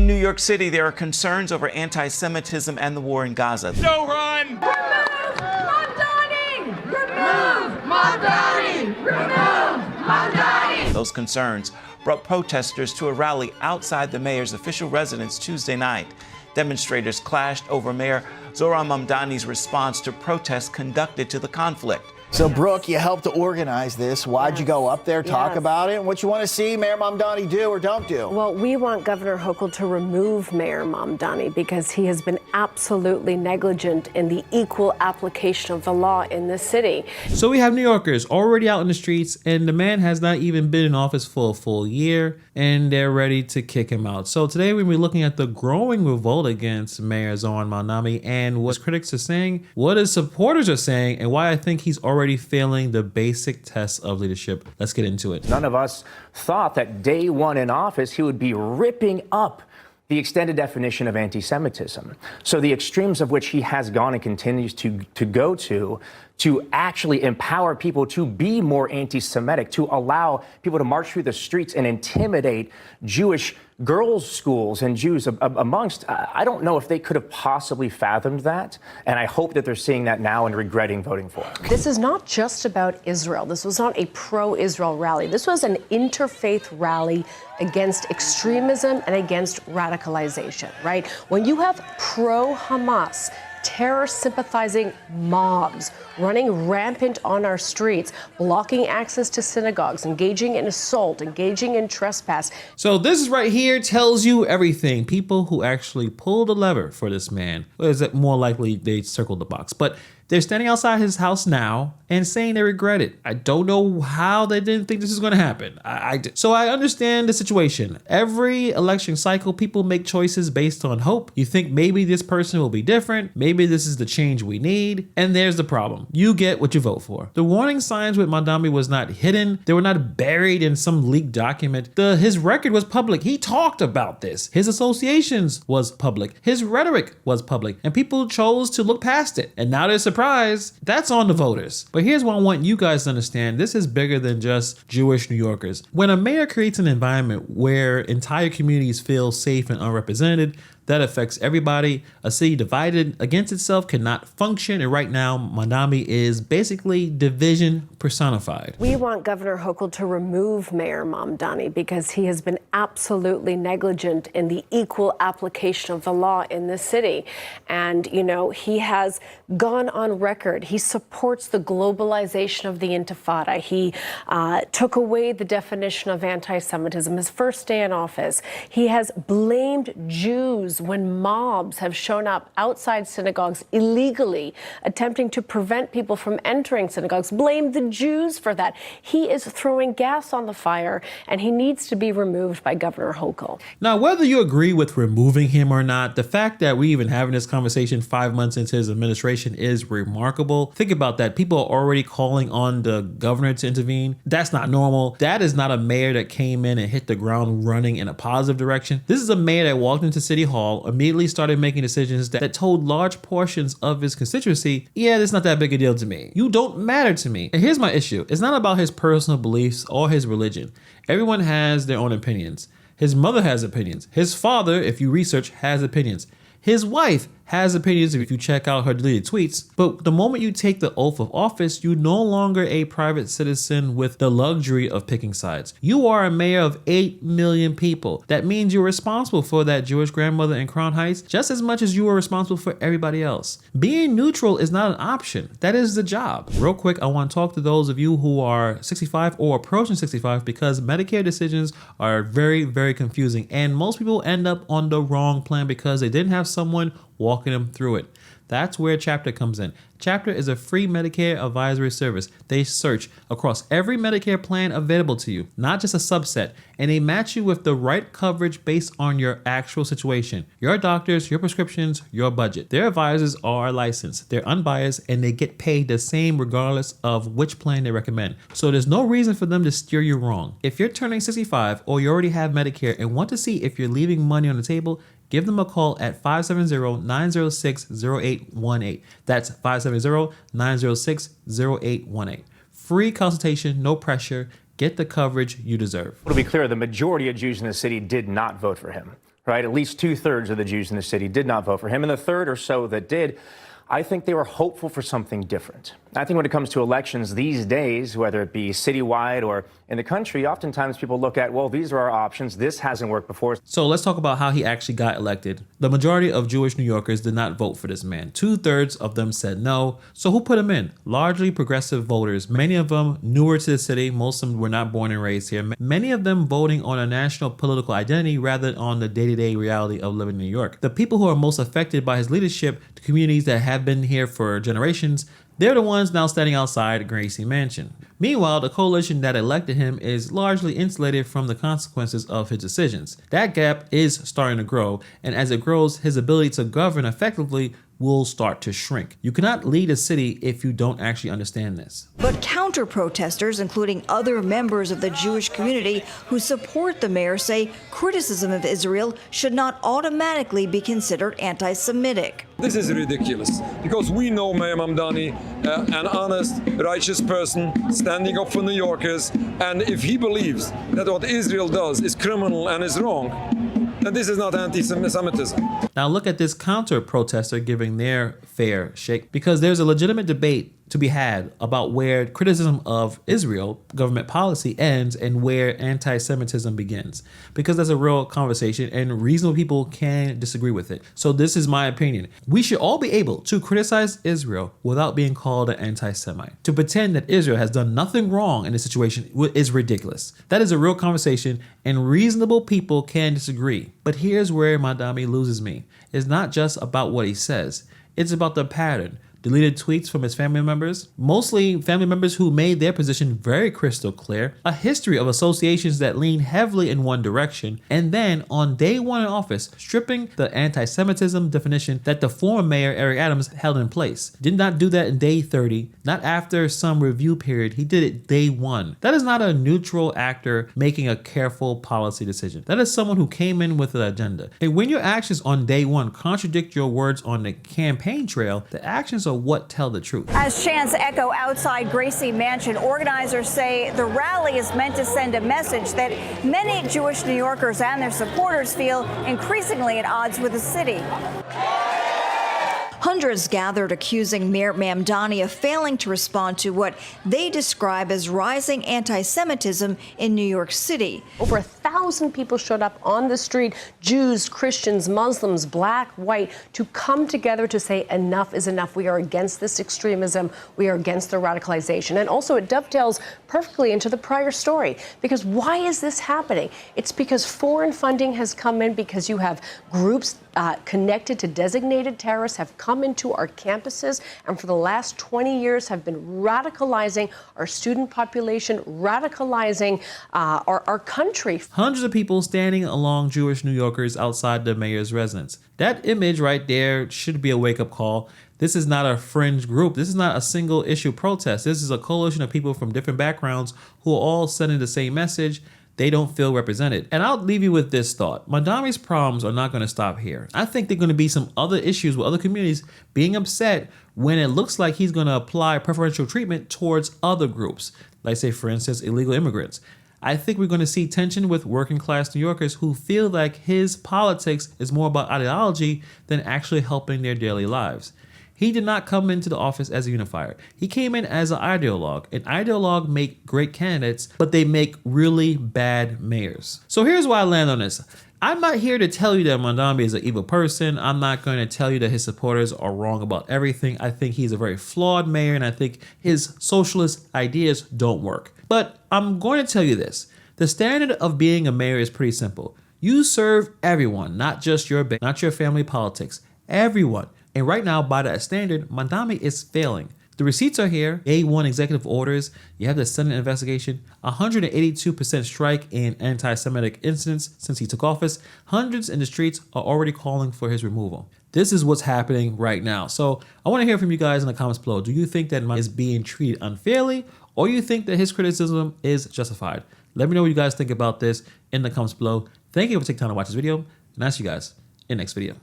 In New York City, there are concerns over anti-Semitism and the war in Gaza. Zohran! Remove Mamdani! Remove Mamdani! Remove Mamdani! Those concerns brought protesters to a rally outside the mayor's official residence Tuesday night. Demonstrators clashed over Mayor Zohran Mamdani's response to protests conducted to the conflict. So, Brooke, you helped to organize this. Why'd you go up there, talk about it, and what you want to see Mayor Mamdani do or don't do? Well, we want Governor Hochul to remove Mayor Mamdani because he has been absolutely negligent in the equal application of the law in this city. So we have New Yorkers already out in the streets, and the man has not even been in office for a full year, and they're ready to kick him out. So today we'll be looking at the growing revolt against Mayor Zohran Mamdani and what critics are saying, what his supporters are saying, and why I think he's already failing the basic tests of leadership. Let's get into it. None of us thought that day one in office, he would be ripping up the extended definition of anti-Semitism. So the extremes of which he has gone and continues to go to actually empower people to be more anti-Semitic, to allow people to march through the streets and intimidate Jewish girls' schools and Jews amongst, I don't know if they could have possibly fathomed that. And I hope that they're seeing that now and regretting voting for it. This is not just about Israel. This was not a pro-Israel rally. This was an interfaith rally against extremism and against radicalization, right? When you have pro-Hamas, terror-sympathizing mobs running rampant on our streets, blocking access to synagogues, engaging in assault, engaging in trespass. So this right here tells you everything. People who actually pulled the lever for this man, or is it more likely they circled the box? But they're standing outside his house now and saying they regret it. I don't know how they didn't think this is going to happen. So I understand the situation. Every election cycle, people make choices based on hope. You think maybe this person will be different. Maybe this is the change we need. And there's the problem. You get what you vote for. The warning signs with Mamdani was not hidden. They were not buried in some leaked document. His record was public. He talked about this. His associations was public. His rhetoric was public. And people chose to look past it. And now they're surprise, that's on the voters. But here's what I want you guys to understand. This is bigger than just Jewish New Yorkers. When a mayor creates an environment where entire communities feel safe and unrepresented, that affects everybody. A city divided against itself cannot function. And right now, Mamdani is basically division personified. We want Governor Hochul to remove Mayor Mamdani because he has been absolutely negligent in the equal application of the law in this city. And, you know, he has gone on record. He supports the globalization of the Intifada. He took away the definition of anti-Semitism his first day in office. He has blamed Jews when mobs have shown up outside synagogues illegally, attempting to prevent people from entering synagogues, blamed the Jews for that. He is throwing gas on the fire, and he needs to be removed by Governor Hochul. Now, whether you agree with removing him or not, the fact that we even having this conversation 5 months into his administration is remarkable. Think about that. People are already calling on the governor to intervene. That's not normal. That is not a mayor that came in and hit the ground running in a positive direction. This is a mayor that walked into City Hall, immediately started making decisions that told large portions of his constituency, yeah, it's not that big a deal to me. You don't matter to me. And here's my issue. It's not about his personal beliefs or his religion. Everyone has their own opinions. His mother has opinions. His father, if you research, has opinions. His wife has opinions if you check out her deleted tweets. But the moment you take the oath of office, you're no longer a private citizen with the luxury of picking sides. You are a mayor of 8 million people. That means you're responsible for that Jewish grandmother in Crown Heights just as much as you are responsible for everybody else. Being neutral is not an option. That is the job. Real quick, I want to talk to those of you who are 65 or approaching 65 because Medicare decisions are very, very confusing. And most people end up on the wrong plan because they didn't have someone walking them through it. That's where Chapter comes in. Chapter is a free Medicare advisory service. They search across every Medicare plan available to you, not just a subset, and they match you with the right coverage based on your actual situation, your doctors, your prescriptions, your budget. Their advisors are licensed, they're unbiased, and they get paid the same regardless of which plan they recommend. So there's no reason for them to steer you wrong. If you're turning 65 or you already have Medicare and want to see if you're leaving money on the table, give them a call at 570-906-0818. That's 570-906-0818. Free consultation, no pressure. Get the coverage you deserve. To be clear, the majority of Jews in the city did not vote for him. right? At least 2/3 of the Jews in the city did not vote for him. And the third or so that did, I think they were hopeful for something different. I think when it comes to elections these days, whether it be citywide or in the country, oftentimes people look at, well, these are our options. This hasn't worked before. So let's talk about how he actually got elected. The majority of Jewish New Yorkers did not vote for this man. 2/3 of them said no. So who put him in? Largely progressive voters, many of them newer to the city. Most of them were not born and raised here. Many of them voting on a national political identity rather than on the day-to-day reality of living in New York. The people who are most affected by his leadership, the communities that have been here for generations, they're the ones now standing outside Gracie Mansion. Meanwhile, the coalition that elected him is largely insulated from the consequences of his decisions. That gap is starting to grow, and as it grows, his ability to govern effectively will start to shrink. You cannot lead a city if you don't actually understand this. But counter-protesters, including other members of the Jewish community who support the mayor, say criticism of Israel should not automatically be considered anti-Semitic. This is ridiculous, because we know Mayor Mamdani, an honest, righteous person, standing up for New Yorkers, and if he believes that what Israel does is criminal and is wrong, then this is not anti-Semitism. Now look at this counter-protester giving their fair shake, because there's a legitimate debate to be had about where criticism of Israel government policy ends and where anti-Semitism begins, because that's a real conversation and reasonable people can disagree with it. So this is my opinion. We should all be able to criticize Israel without being called an anti-Semite. To pretend that Israel has done nothing wrong in this situation is ridiculous. That is a real conversation and reasonable people can disagree. But here's where Mamdani loses me. It's not just about what he says. It's about the pattern. Deleted tweets from his family members, mostly family members who made their position very crystal clear, a history of associations that lean heavily in one direction, and then on day one in office, stripping the anti-Semitism definition that the former mayor Eric Adams held in place. Did not do that in day 30, not after some review period, he did it day one. That is not a neutral actor making a careful policy decision. That is someone who came in with an agenda. And when your actions on day one contradict your words on the campaign trail, the actions are what tell the truth. As chants echo outside Gracie Mansion, organizers say the rally is meant to send a message that many Jewish New Yorkers and their supporters feel increasingly at odds with the city. Hundreds gathered accusing Mayor Mamdani of failing to respond to what they describe as rising anti-Semitism in New York City. Over 1,000 people showed up on the street, Jews, Christians, Muslims, black, white, to come together to say enough is enough. We are against this extremism. We are against the radicalization. And also it dovetails perfectly into the prior story, because why is this happening? It's because foreign funding has come in, because you have groups connected to designated terrorists have come into our campuses and for the last 20 years have been radicalizing our student population, radicalizing our country. Hundreds of people standing along Jewish New Yorkers outside the mayor's residence. That image right there should be a wake-up call. This is not a fringe group. This is not a single issue protest. This is a coalition of people from different backgrounds who are all sending the same message. They don't feel represented. And I'll leave you with this thought. Mamdani's problems are not going to stop here. I think there are going to be some other issues with other communities being upset when it looks like he's going to apply preferential treatment towards other groups, like say, for instance, illegal immigrants. I think we're going to see tension with working class New Yorkers who feel like his politics is more about ideology than actually helping their daily lives. He did not come into the office as a unifier. He came in as an ideologue. An ideologue make great candidates, but they make really bad mayors. So here's why I land on this. I'm not here to tell you that Mamdani is an evil person. I'm not going to tell you that his supporters are wrong about everything. I think he's a very flawed mayor, and I think his socialist ideas don't work. But I'm going to tell you this. The standard of being a mayor is pretty simple. You serve everyone, not just your base, not your family politics, everyone. And right now, by that standard, Mamdani is failing. The receipts are here. A1 executive orders. You have the Senate investigation. 182% strike in anti-Semitic incidents since he took office. Hundreds in the streets are already calling for his removal. This is what's happening right now. So I want to hear from you guys in the comments below. Do you think that Mamdani is being treated unfairly, or you think that his criticism is justified? Let me know what you guys think about this in the comments below. Thank you for taking time to watch this video, and I'll see you guys in the next video.